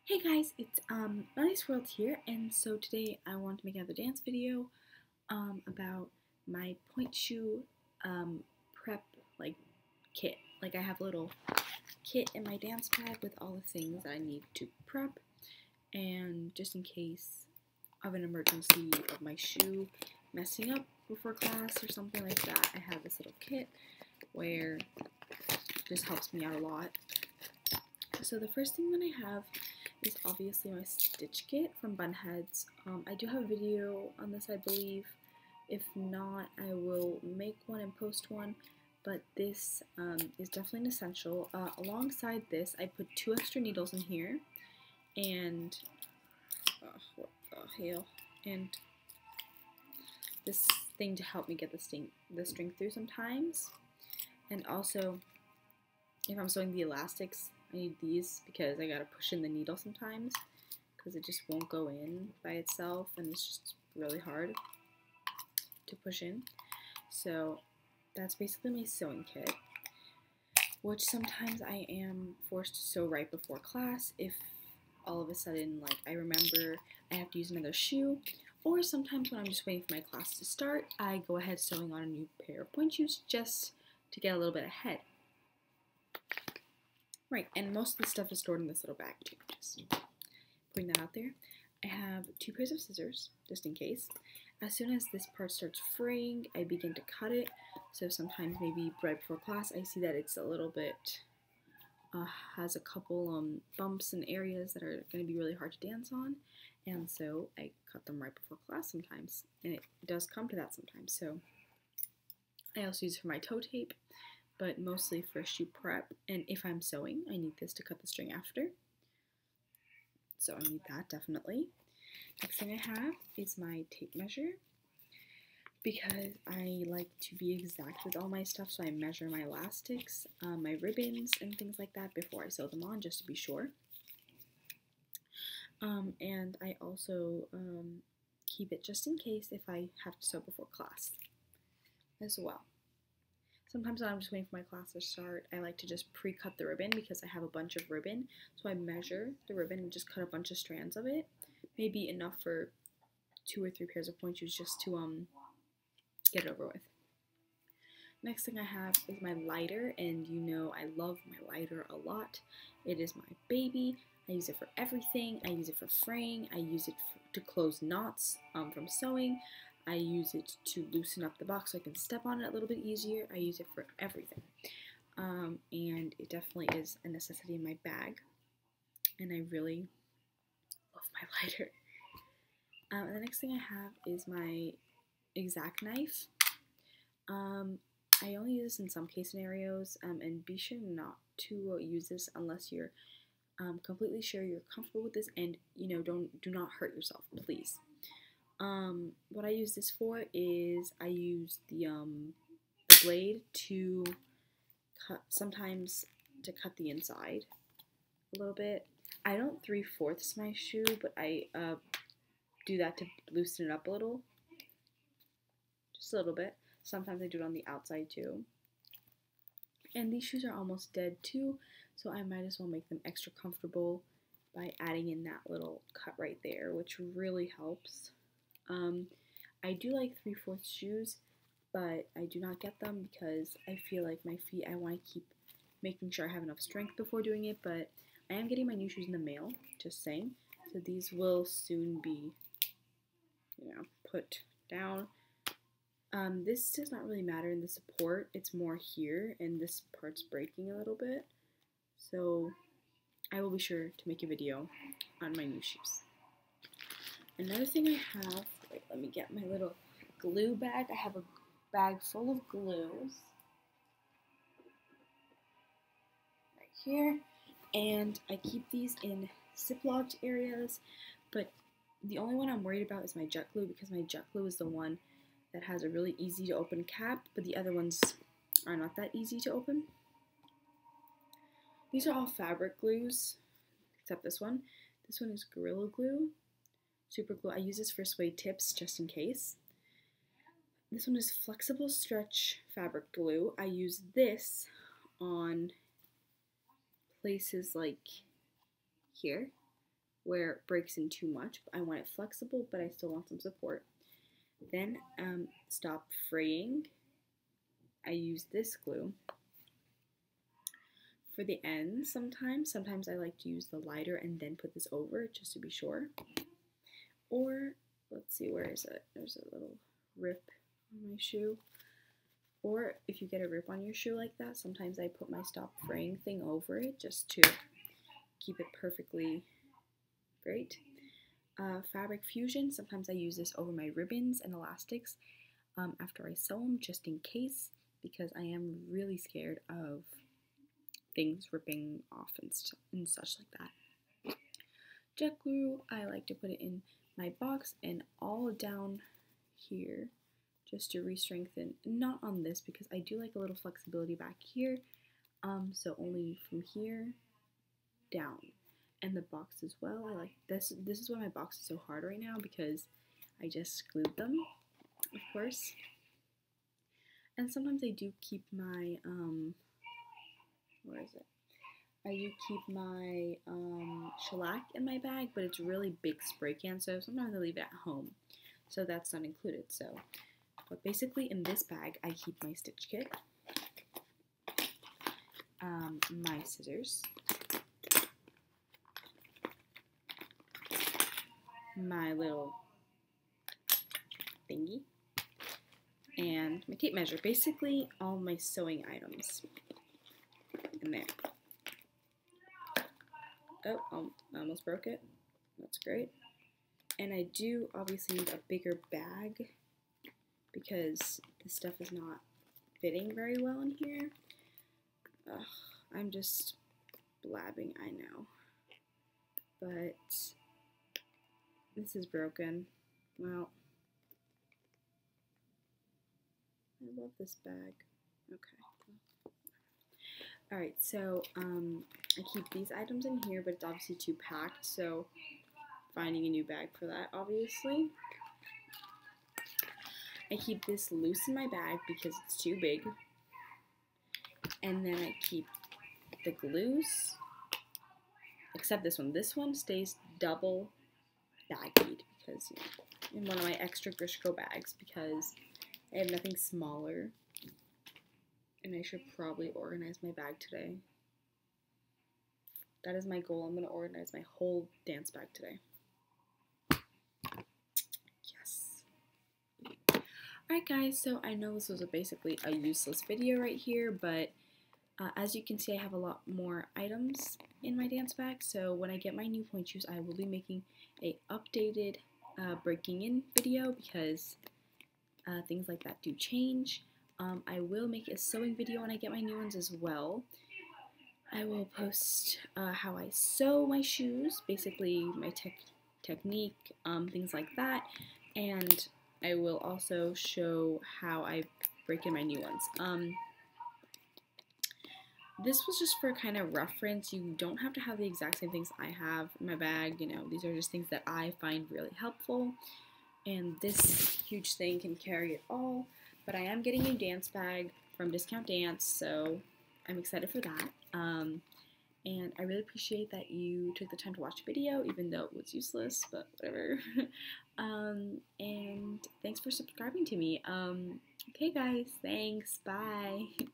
Hey guys, it's Lovelies World here, and so today I want to make another dance video about my point shoe prep kit. Like I have a little kit in my dance bag with all the things that I need to prep, and just in case of an emergency of my shoe messing up before class or something like that, I have this little kit where it just helps me out a lot. So the first thing that I have is obviously my stitch kit from Bunheads. I do have a video on this, I believe. If not, I will make one and post one, but this is definitely an essential. Alongside this, I put 2 extra needles in here, and what the hell? And this thing to help me get the string through sometimes. And also, if I'm sewing the elastics, I need these because I gotta push in the needle sometimes because it just won't go in by itself, and it's just really hard to push in. So that's basically my sewing kit, which sometimes I am forced to sew right before class if all of a sudden, like, I remember I have to use another shoe, or sometimes when I'm just waiting for my class to start, I go ahead sewing on a new pair of pointe shoes just to get a little bit ahead. Right, and most of the stuff is stored in this little bag too, just putting that out there. I have 2 pairs of scissors, just in case. As soon as this part starts fraying, I begin to cut it. So sometimes maybe right before class, I see that it's a little bit, has a couple bumps and areas that are going to be really hard to dance on. And so I cut them right before class sometimes. And it does come to that sometimes. So I also use it for my toe tape, but mostly for shoe prep. And if I'm sewing, I need this to cut the string after. So I need that definitely. Next thing I have is my tape measure, because I like to be exact with all my stuff, so I measure my elastics, my ribbons, and things like that before I sew them on, just to be sure. And I also keep it just in case if I have to sew before class as well. Sometimes when I'm just waiting for my class to start, I like to just pre-cut the ribbon because I have a bunch of ribbon. So I measure the ribbon and just cut a bunch of strands of it. Maybe enough for 2 or 3 pairs of pointe shoes just to get it over with. Next thing I have is my lighter, and you know I love my lighter a lot. It is my baby. I use it for everything. I use it for fraying. I use it to close knots from sewing. I use it to loosen up the box so I can step on it a little bit easier. I use it for everything. And it definitely is a necessity in my bag. And I really love my lighter. And the next thing I have is my Exact knife. I only use this in some case scenarios, and be sure not to use this unless you're completely sure you're comfortable with this, and do not hurt yourself, please. What I use this for is I use the blade to cut, sometimes to cut the inside a little bit. I don't 3/4 my shoe, but I do that to loosen it up a little, just a little bit. Sometimes I do it on the outside too. And these shoes are almost dead too, so I might as well make them extra comfortable by adding in that little cut right there, which really helps. I do like 3/4 shoes, but I do not get them because I feel like my feet, I want to keep making sure I have enough strength before doing it, but I am getting my new shoes in the mail, just saying. So these will soon be, put down. This does not really matter in the support, it's more here, and this part's breaking a little bit. So I will be sure to make a video on my new shoes. Another thing I have, wait, let me get my little glue bag. I have a bag full of glues right here, and I keep these in ziplocked areas, but the only one I'm worried about is my jet glue, because my jet glue is the one that has a really easy to open cap, but the other ones are not that easy to open. These are all fabric glues, except this one. This one is Gorilla Glue, super glue. I use this for suede tips just in case. This one is flexible stretch fabric glue. I use this on places like here, where it breaks in too much. I want it flexible, but I still want some support. Then stop fraying. I use this glue for the ends sometimes. Sometimes I like to use the lighter and then put this over it just to be sure. Or, let's see, where is it? There's a little rip on my shoe. Or if you get a rip on your shoe like that, sometimes I put my stop fraying thing over it just to keep it perfectly great. Fabric fusion, sometimes I use this over my ribbons and elastics after I sew them just in case, because I am really scared of things ripping off and such like that. Jet glue, I like to put it in my box and all down here just to re-strengthen. Not on this because I do like a little flexibility back here, so only from here down. And the box as well, I like this. This is why my box is so hard right now because I just glued them, of course. And sometimes I do keep my, where is it? I do keep my shellac in my bag, but it's really big spray can, so sometimes I leave it at home. So that's not included. So, but basically in this bag, I keep my stitch kit, my scissors, my little thingy, and my tape measure. Basically all my sewing items in there. Oh, I almost broke it. That's great. And I do obviously need a bigger bag because this stuff is not fitting very well in here. Ugh, I'm just blabbing, I know. But this is broken. Well, I love this bag. Okay. Alright, so I keep these items in here, but it's obviously too packed, so finding a new bag for that, obviously. I keep this loose in my bag because it's too big. And then I keep the glues, except this one. This one stays double baggied because, you know, in one of my extra Grishko bags because I have nothing smaller. And I should probably organize my bag today. That is my goal. I'm going to organize my whole dance bag today. Yes. Alright guys, so I know this was basically a useless video right here, but as you can see, I have a lot more items in my dance bag. So when I get my new pointe shoes, I will be making a updated breaking in video because things like that do change. I will make a sewing video when I get my new ones as well. I will post how I sew my shoes, basically my technique, things like that, and I will also show how I break in my new ones. This was just for kind of reference. You don't have to have the exact same things I have in my bag. You know, these are just things that I find really helpful, and this huge thing can carry it all. But I am getting a dance bag from Discount Dance, so I'm excited for that. And I really appreciate that you took the time to watch the video, even though it was useless, but whatever. And thanks for subscribing to me. Okay guys, thanks, bye.